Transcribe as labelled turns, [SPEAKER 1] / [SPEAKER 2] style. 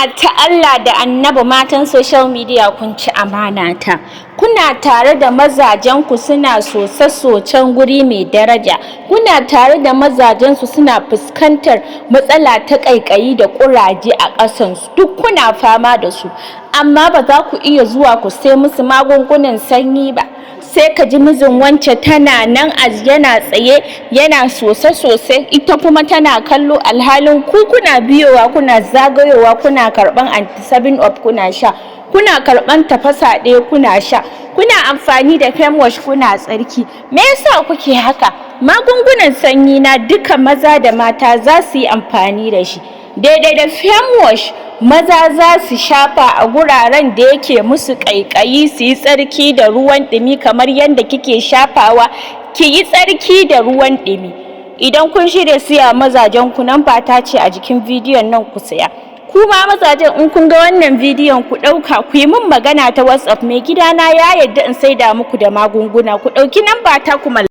[SPEAKER 1] ina ta Allah da annabi matan social media kun ci amana ta. Kuna tare da mazajenku suna soce-socen guri mai daraja. Kuna tare da mazajensu suna fuskantar matsala ta kaikayi da kuraje a ƙasansu. Duk kuna fama da su. Amma ba za ku iya zuwa ku sai musu magungunan sanyi ba. Sai ka ji mijin wance tana nan yana tsaye yana soce-soce ita kuma tana kallo, alhalin ku kuna biyowa kuna zagayowa kuna karban anti 7 up kuna sha, kuna karban tafasa ɗaya kuna sha, kuna amfani da fem wash kuna tsarki. Me yasa kuke haka? Magungunan sanyi na duka maza da mata za su yi amfani da shi. Daidai da fem wash maza za su shafa a guraren da yake musu kaikayi, su yi tsarki da ruwan ɗumi kamar yadda kike shafawa ki yi tsarki da ruwan ɗumi. Idan kun shirya siya mazajen ku, nan ta ce a jikin bidiyon nan ku saya. Kuma mazajen in kun ga wannan bidiyon ku ɗauka ku yi min magana ta WhatsApp, mai gidana ya yarda in saida muku da magunguna, ku ɗauki namba ta ku